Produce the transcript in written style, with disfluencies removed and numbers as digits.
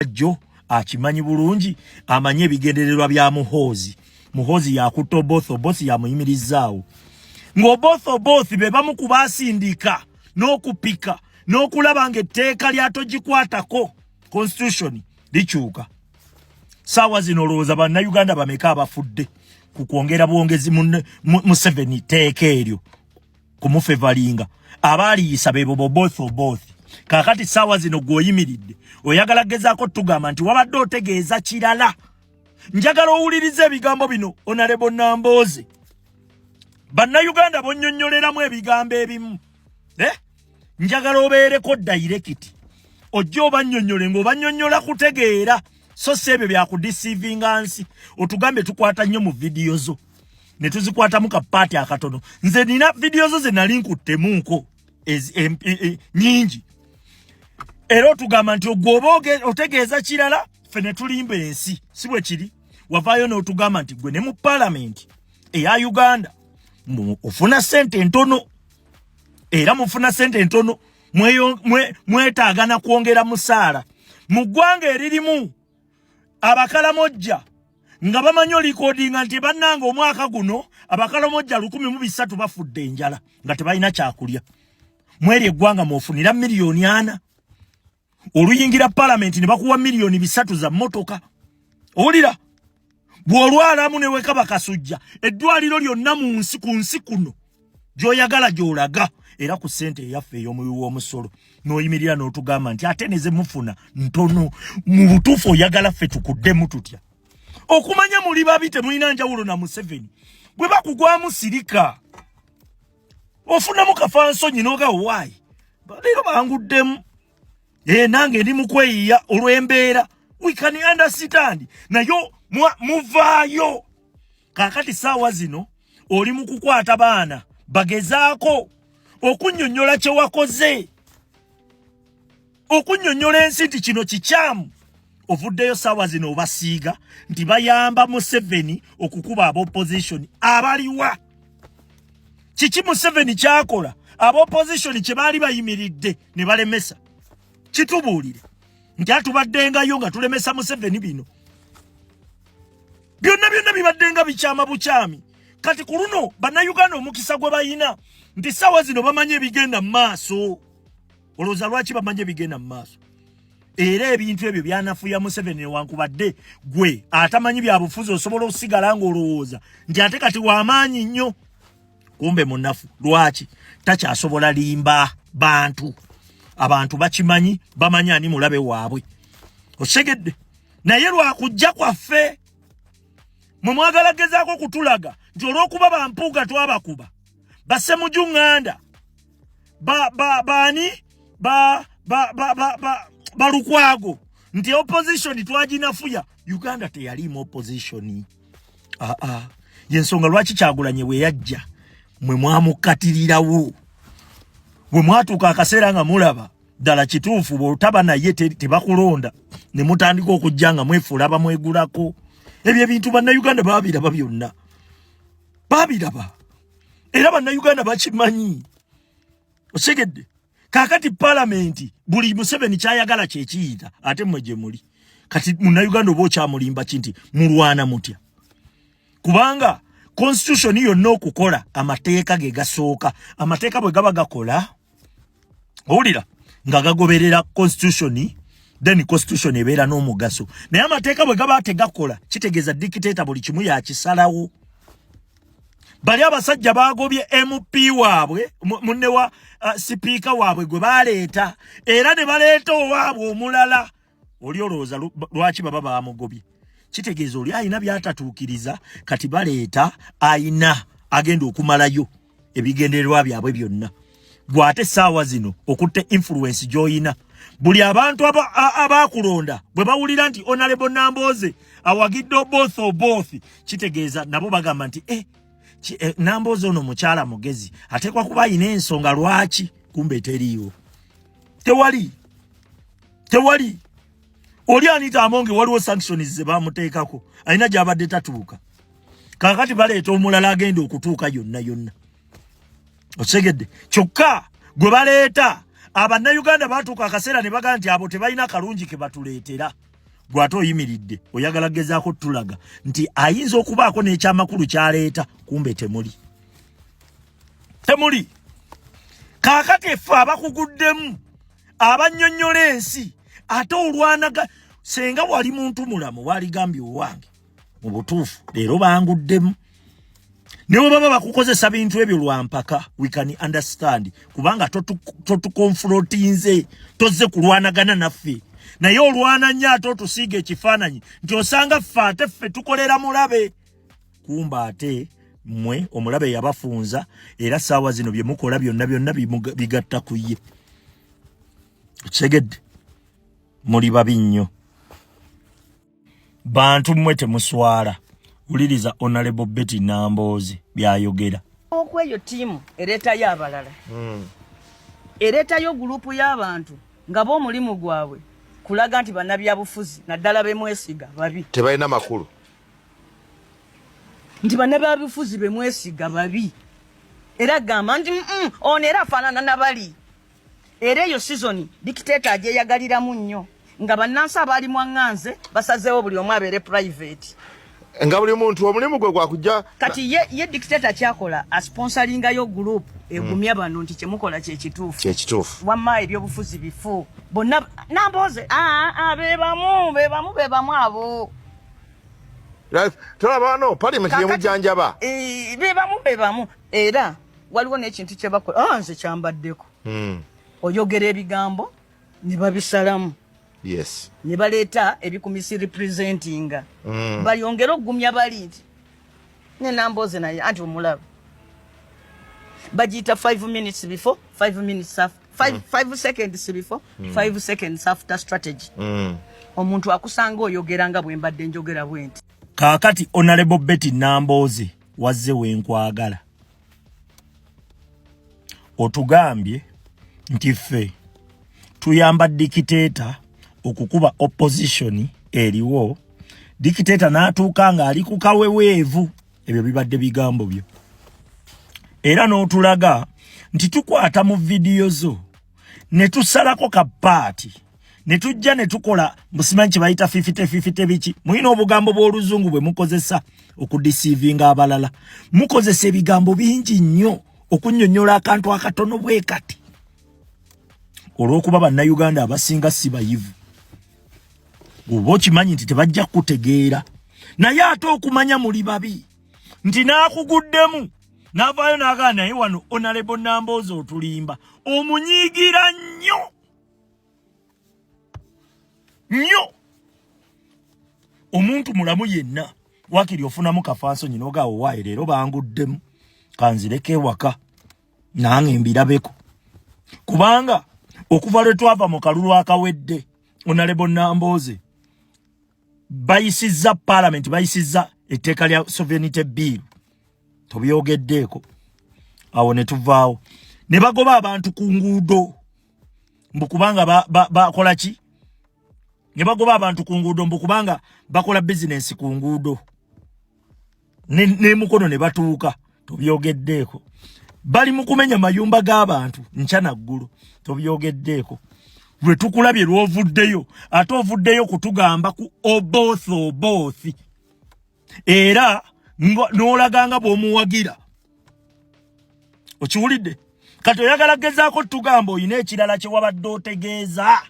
jo akimanyi bulungi amanye ebigendererwa bya muhozi yakutta obothi yamuyimirizaawo ng'obothi be bamu ku baasindika n'okupika n'okulaba ng'etteeka lyatogikwatako constitution likyuka. Saawa zino olowooza bannayuganda bameka abafudde ku kwongera bwongezi Museveni tteeka eryo kumufevalinga abaaliyisa be bobothi. Kakati saawa zino gw'oyimiridde oyagala gezaako tugamba nti wabadde otegeeza kirala. Njagala owulirize ebigambo bino Honorable Nambooze. Bannayuganda bonnyonnyoleramu ebigambo ebimu. Njagala obeereko direct. Ojja obannyonnyole ng'obannyonnyola kutegeera so si ebyo byakudisiivinga nsi. Otugambe tukwata nnyo mu vidiyo zo ne tuzikwatamu kapaati akatono. Nze nina vidiyo zo ze nali nkuttemuko nyingi. Era otugamba nti ogwoba otegeeza kirala ffe ne tulimba ensi. Si bwe kiri. Wavaayo n'otugamba nti gwe ne mu paalamenti eya Uganda ofuna ssente ntono. Era mufuna ssente ntono mwetaagana kwongera musaala. Mu ggwanga eririmu abakalamojja nga bamanyi olikoodinga nti bannanga omwaka guno abakalamojja 1,300 bafudde enjala nga tebalina kyakulya. Mweri eggwanga mwofunira miliyoni 4. Oluyingira paalamenti ne bakuwa miliyoni 3 za mmotoka. Owulira bw'olwalamu ne weka bakasujja eddwaliro lyonna mu nsi ku nsi kuno gy'oyagala gy'olaga era ku ssente eyaffe ey'omuwi w'omusolo n'oyimirira n'otugamba nti ate ne ze mufuna ntono. Mu butuufu oyagala ffe tukuddemu tutya? Okumanya muli babi temulina njawulo na Museveni. Bwe bakugwamu sirika ofunamu kafansonyi n'ogawo waayi leero banguddemu. Nange ndi mu kweyiya olw'embeera. We can understand. Nayo muvaayo. Kakati saawa zino oli mu kukwata baana bagezaako okunnyonnyola kye wakoze. Okunnyonnyola ensi nti kino kikyamu. Ovuddeyo saawa zino obasiiga nti bayamba Museveni okukuba ab'opposition abaliwa. Kiki Museveni kyakola ab'opposition kye baali bayimiridde ne balemesa? Kitubuulire nti atubaddengayo nga tulemesa Museveni bino. Byonna bibaddenga bikyama bukyami. Kati ku luno bannayuganda omukisa gwe bayina nti saawa zino bamanye ebigenda mu maaso. Olowooza lwaki bamanye ebigenda mu maaso? Era ebintu ebyo byanafuya Museveni newankubadde gwe atamanyi bya bufuzi osobola okusigala ng'olowooza nti ate kati w'amaanyi nnyo. Kumbe munafu. Lwaki? Takyasobola limba bantu. Abantu bakimanyi bamanya ani mulabe waabwe. Osegedde. Naye lwakujja kwaffe mwe mwagala gezaako kutulaga nti olw'okuba bampuuga twabakuba bassemujuŋŋanda balukwago nti opposition twaginafuya. Uganda teyalimu opposition. Yensonga lwaki Kyagulanyi bwe yajja mwe mwamukatirirawo. Bwe mwatuuka akaseera nga mulaba ddala kituufu bw'otaba naye tebakulonda ne mutandika okujja nga mwefuula bamwegulako. Ebyo ebintu bannayuganda babiraba byonna. Babiraba. Era bannayuganda bakimanyi. Osegedde. Kakati paalamenti buli Museveni kyayagala kye kiyita ate mmwe gye muli. Kati munnayuganda oba okyamulimba kinti mulwana mutya? Kubanga constitution yonna okukola amateeka ge gasooka. Amateeka bwe gaba gakola owulira nga gagoberera constitution, then constitution ebeera n'omugaso. Naye amateeka bwe gaba tegakola kitegeeza dictator buli kimu yakisalawo. Bali abasajja bagobye MP waabwe munne wa sipiika waabwe gwe baleeta era ne baleeta owaabwe omulala. Oli olowooza lwaki baba bamugobye? Kitegeeza oli ayina byatatuukiriza kati baleeta ayina agenda okumalayo ebigendererwa byabwe byonna. Bw'ate saawa zino okutte influence gy'oyina. Buli abantu abaakulonda bwe bawulira nti Honorable Nambooze awagidde obothi kitegeeza nabo bagamba nti Nambooze ono mukyala mugezi ateekwa kuba ayina ensonga lwaki. Kumbe teriiwo. Tewali. Oli Anita Amonge waliwo sanctions ze bamuteekako ayina gy'abadde tatuuka. Kakati baleeta omulala agenda okutuuka yonna. Osegedde. Kyokka gwe baleeta abannayuganda batuuka akaseera ne bagaa nti abo tebalina kalungi ke batuleetera. gwato oyimiridde oyagala gezaako tulaga nti ayinza okubaako n'ekyamakulu kyaleeta kumbe temuli kaakati effe abakuguddemu abannyonnyola ensi ate olwanaga senga wali muntu mulamu waligambye owange mu butuufu leero banguddemu ne baba bakukozesa bintu ebyo lwampaka we can understand kubanga totukonfrontinze tozze kulwanagana naffe naye olwana nnyo ate otusiiga ekifaananyi nti osanga ffe ate ffe tukolera mulabe kumba ate mmwe omulabe yabafunza era saawa zino bye mukola byonna bigatta ku ye Seged muli babi nnyo bantu mmwe temuswala uliriza Honorable Betty Nambooze byayogera okweyo tiimu ereetayo abalala ereetayo gurupu y'abantu nga b'omulimu gwabwe kulaga nti bannabyabufuzi naddala bemwesiga babi tebalina makulu nti bannabyabufuzi bemwesiga babi era gamba nti ono era afaanana nabali era eyo sizoni dikiteeta agyeyagaliramu nnyo nga bannansi abaali mwaŋŋanze basazeewo buli omu abeere private nga buli muntu omulimu gwe gwakujja kati ye dictator kyakola asponsoringayo group egumya bano nti kyemukola kyekituufu wamma ebyobufuzi bifu bonna Nambooze bebamu abo tolaba wano parliament yemujjanjaba bebamu era waliwo n'ekintu kye bakola nze kyambaddeko oyogera ebigambo ne babisalamu yes ne baleeta ebikumisi representinga bayongera okugumya bali nti ne Nambooze naye anti omulaba bagiyita 5 minutes before 5 minutes after 5 seconds before 5 seconds after strategy omuntu akusanga oyogera nga bwe mbadde njogera bwenti kaakati Honorable Betty Nambooze wazze wenkwagala otugambye nti ffe tuyamba dikiteeta okukuba opposition eriwo dikiteeta n'atuuka nga ali ku kaweweevu ebyo bibadde bigambo byo era n'otulaga nti tukwata mu vidiyo zo ne tusalako kapaati ne tujja ne tukola musimanyi kye bayita 50-50 biki mulina obugambo bw'oluzungu bwe mukozesa okudisiivinga abalala mukozesa ebigambo bingi nnyo okunnyonnyola akantu akatono bwe kati olw'okuba bannayuganda abasinga si bayivu oba okimanyi nti tebajja kutegeera naye ate okumanya muli babi nti n'akuguddemu n'avaayo n'agaa naye wano Honorable Nambooze otulimba omunyiigira nnyo omuntu mulamu yenna wakiri ofunamu kafansonyi n'ogaawo waayi leero banguddemu kanzireko ewaka nange mbirabeko kubanga okuva lwe twava mu kalulu akawedde Honorable Nambooze bayisizza parliament bayisizza etteeka lya sovereignty bill tobyogeddeeko awo ne tuvaawo ne bagoba abantu ku nguudo mbukubanga bakola ki ne bagoba abantu ku nguudo mbukubanga bakola business ku nguudo ne mukono ne batuuka tobyogeddeeko bali mu kumenya mayumba g'abantu nkya na ggulu tobyogeddeeko lwe tukulabye lw'ovuddeyo ate ovuddeyo kutugamba ku obothi era n'olaganga bw'omuwagira okiwulidde kati oyagala gezaako tugamba oyina ekirala kye wabadde otegeeza